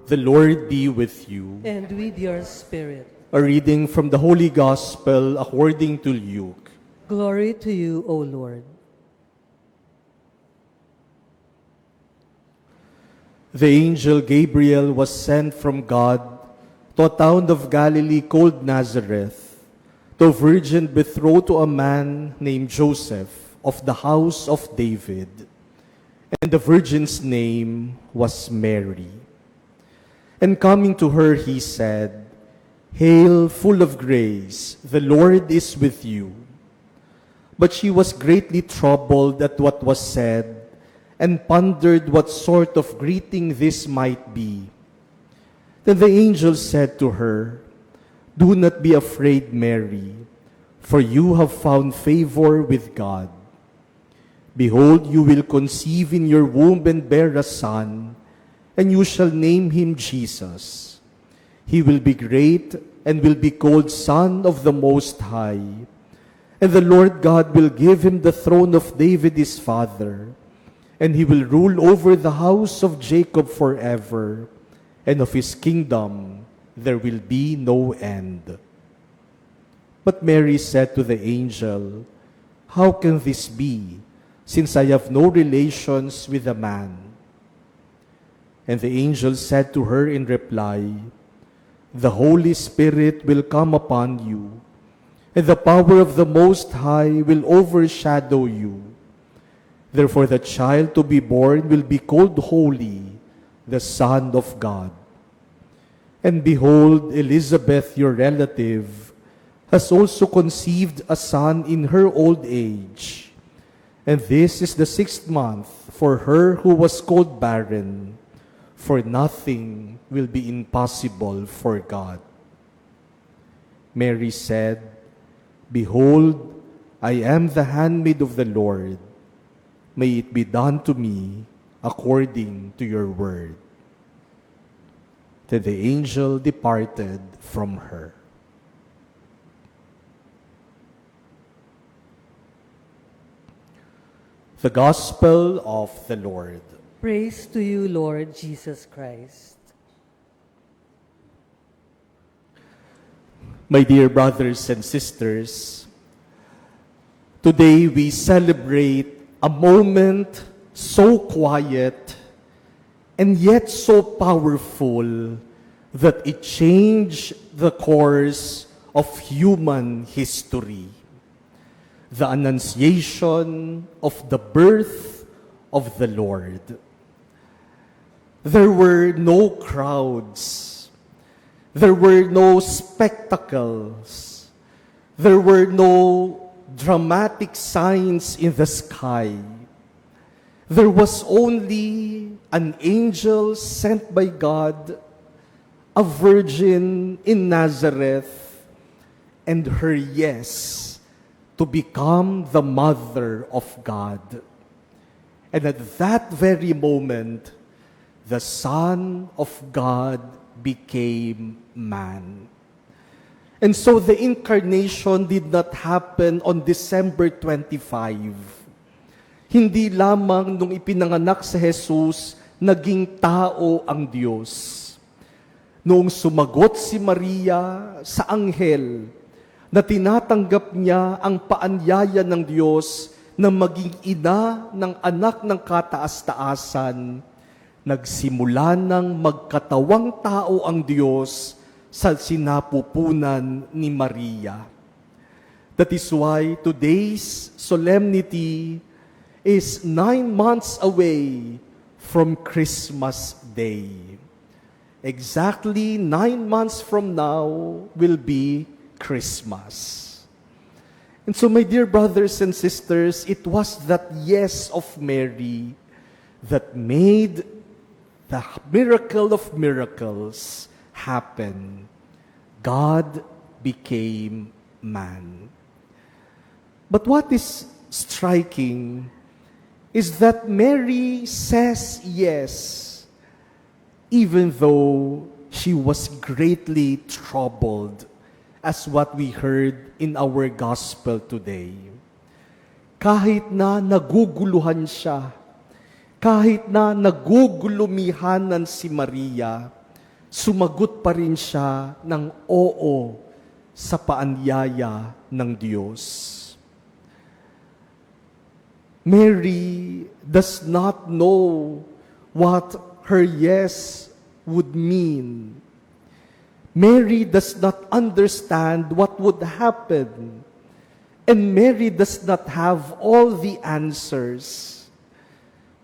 The Lord be with you. And with your spirit. A reading from the Holy Gospel according to Luke. Glory to you, O Lord. The angel Gabriel was sent from God to a town of Galilee called Nazareth, to a virgin betrothed to a man named Joseph of the house of David. And the virgin's name was Mary. And coming to her, he said, "Hail, full of grace, the Lord is with you." But she was greatly troubled at what was said, and pondered what sort of greeting this might be. Then the angel said to her, "Do not be afraid, Mary, for you have found favor with God. Behold, you will conceive in your womb and bear a son, and you shall name him Jesus. He will be great and will be called Son of the Most High. And the Lord God will give him the throne of David his father, and he will rule over the house of Jacob forever, and of his kingdom there will be no end." But Mary said to the angel, "How can this be, since I have no relations with a man?" And the angel said to her in reply, "The Holy Spirit will come upon you, and the power of the Most High will overshadow you. Therefore the child to be born will be called Holy, the Son of God. And behold, Elizabeth, your relative, has also conceived a son in her old age. And this is the 6th month for her who was called barren, for nothing will be impossible for God." Mary said, "Behold, I am the handmaid of the Lord. May it be done to me according to your word." Then the angel departed from her. The Gospel of the Lord. Praise to you, Lord Jesus Christ. My dear brothers and sisters, today we celebrate a moment so quiet and yet so powerful that it changed the course of human history. The Annunciation of the birth of the Lord. There were no crowds. There were no spectacles. There were no dramatic signs in the sky. There was only an angel sent by God, a virgin in Nazareth, and her yes to become the mother of God. And at that very moment, the Son of God became man. And so the incarnation did not happen on December 25. Hindi lamang nung ipinanganak si Jesus, naging tao ang Diyos. Noong sumagot si Maria sa anghel, na tinatanggap niya ang paanyaya ng Diyos na maging ina ng anak ng kataas-taasan, nagsimula ng magkatawang tao ang Diyos sa sinapupunan ni Maria. That is why today's solemnity is 9 months away from Christmas Day. Exactly 9 months from now will be Christmas. And so, my dear brothers and sisters, it was that yes of Mary that made the miracle of miracles happen. God became man. But what is striking is that Mary says yes, even though she was greatly troubled, as what we heard in our gospel today. Kahit na naguguluhan siya, kahit na nagugulumihanan si Maria, sumagot pa rin siya ng oo sa paanyaya ng Diyos. Mary does not know what her yes would mean. Mary does not understand what would happen. And Mary does not have all the answers.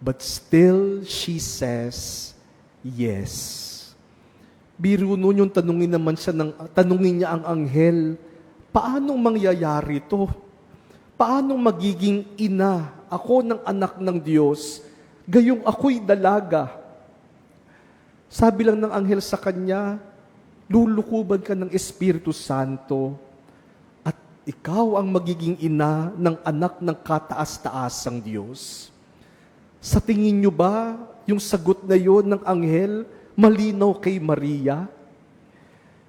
But still, she says, yes. Biro nun yung tanungin niya ang anghel, paanong mangyayari to? Paanong magiging ina ako ng anak ng Diyos, gayong ako'y dalaga? Sabi lang ng anghel sa kanya, lulukuban ka ng Espiritu Santo at ikaw ang magiging ina ng anak ng kataas-taasang Diyos. Sa tingin niyo ba, yung sagot na yon ng anghel, malinaw kay Maria?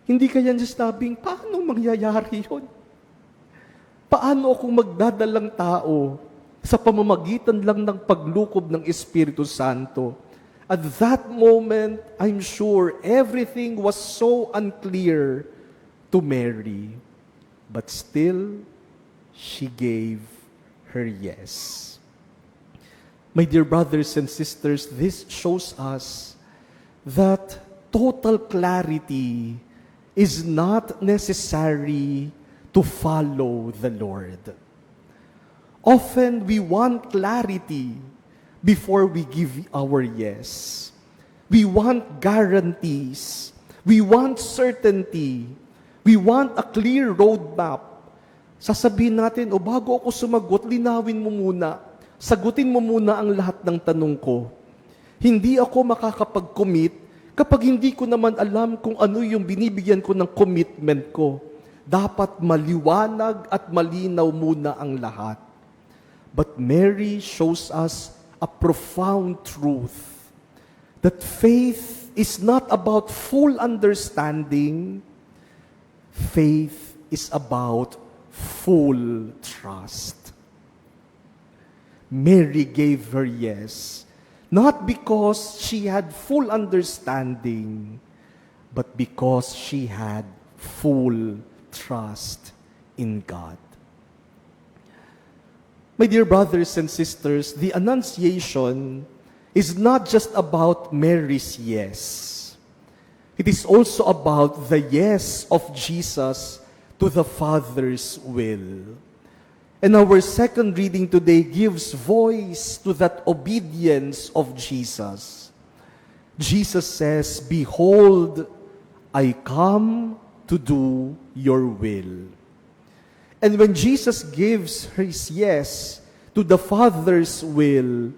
Hindi kaya niya sabing, paano mangyayari yun? Paano akong magdadalang tao sa pamamagitan lang ng paglukob ng Espiritu Santo? At that moment, I'm sure everything was so unclear to Mary. But still, she gave her yes. My dear brothers and sisters, this shows us that total clarity is not necessary to follow the Lord. Often we want clarity before we give our yes. We want guarantees. We want certainty. We want a clear roadmap. Sasabihin natin, bago ako sumagot, linawin mo muna. Sagutin mo muna ang lahat ng tanong ko. Hindi ako makakapag-commit kapag hindi ko naman alam kung ano yung binibigyan ko ng commitment ko. Dapat maliwanag at malinaw muna ang lahat. But Mary shows us a profound truth that faith is not about full understanding. Faith is about full trust. Mary gave her yes, not because she had full understanding, but because she had full trust in God. My dear brothers and sisters, the Annunciation is not just about Mary's yes. It is also about the yes of Jesus to the Father's will. And our second reading today gives voice to that obedience of Jesus. Jesus says, "Behold, I come to do your will." And when Jesus gives his yes to the Father's will,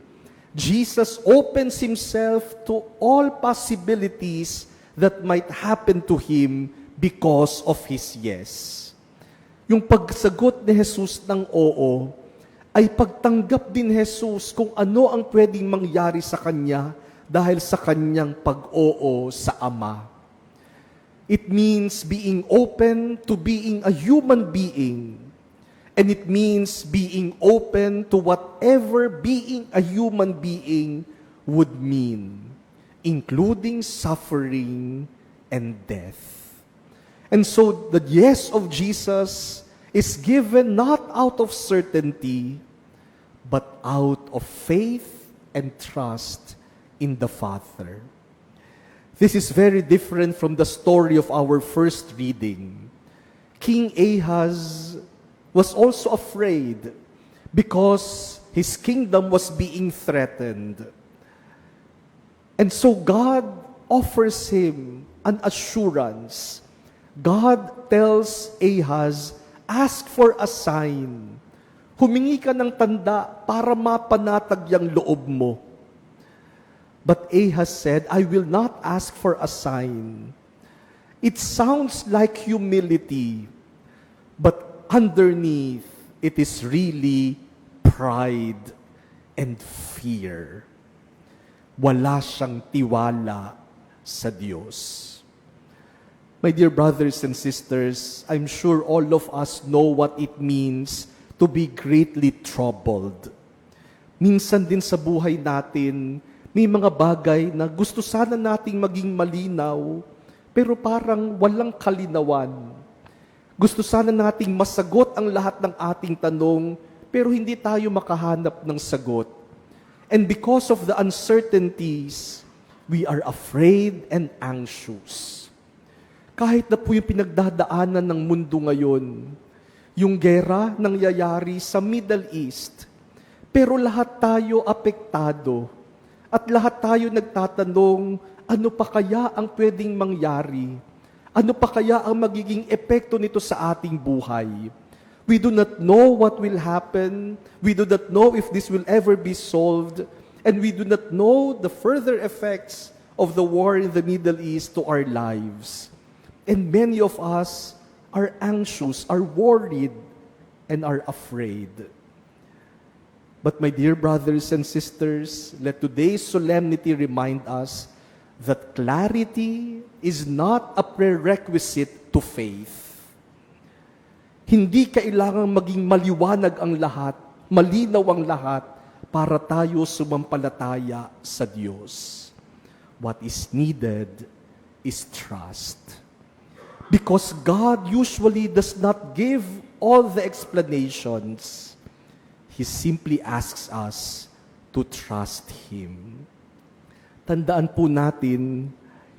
Jesus opens himself to all possibilities that might happen to him because of his yes. Yung pagsagot ni Jesus ng oo, ay pagtanggap din Jesus kung ano ang pwedeng mangyari sa kanya dahil sa kanyang pag-oo sa Ama. It means being open to being a human being. And it means being open to whatever being a human being would mean, including suffering and death. And so the yes of Jesus is given not out of certainty, but out of faith and trust in the Father. This is very different from the story of our first reading. King Ahaz was also afraid because his kingdom was being threatened. And so God offers him an assurance. God tells Ahaz, ask for a sign. Humingi ka ng tanda para mapanatag yung loob mo. But Ahaz said, I will not ask for a sign. It sounds like humility, but underneath, it is really pride and fear. Wala siyang tiwala sa Diyos. My dear brothers and sisters, I'm sure all of us know what it means to be greatly troubled. Minsan din sa buhay natin, May mga bagay na gusto sana nating maging malinaw, pero parang walang kalinawan. Gusto sana nating masagot ang lahat ng ating tanong, pero hindi tayo makahanap ng sagot. And because of the uncertainties, we are afraid and anxious. Kahit na po yung pinagdadaanan ng mundo ngayon, yung gera nangyayari sa Middle East, pero lahat tayo apektado at lahat tayo nagtatanong, ano pa kaya ang pwedeng mangyari? Ano pa kaya ang magiging epekto nito sa ating buhay? We do not know what will happen. We do not know if this will ever be solved. And we do not know the further effects of the war in the Middle East to our lives. And many of us are anxious, are worried, and are afraid. But my dear brothers and sisters, let today's solemnity remind us that clarity is not a prerequisite to faith. Hindi kailangang maging maliwanag ang lahat, malinaw ang lahat, para tayo sumampalataya sa Diyos. What is needed is trust. Because God usually does not give all the explanations. He simply asks us to trust Him. Tandaan po natin,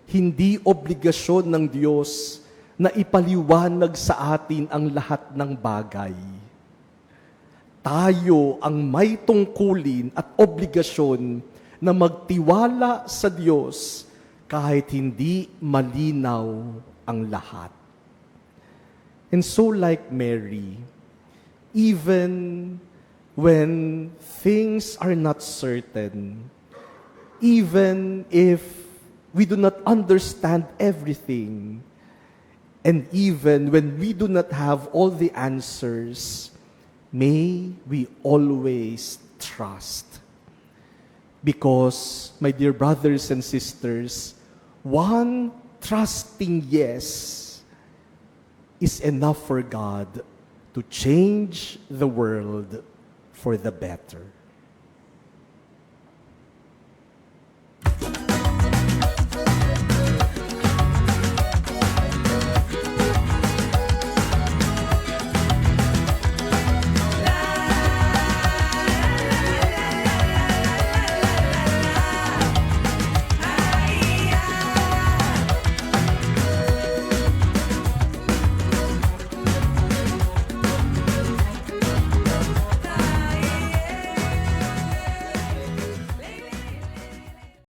hindi obligasyon ng Diyos na ipaliwanag sa atin ang lahat ng bagay. Tayo ang may tungkulin at obligasyon na magtiwala sa Diyos kahit hindi malinaw ang lahat. And so like Mary, even when things are not certain, even if we do not understand everything, and even when we do not have all the answers, may we always trust. Because, my dear brothers and sisters, one trusting yes is enough for God to change the world for the better.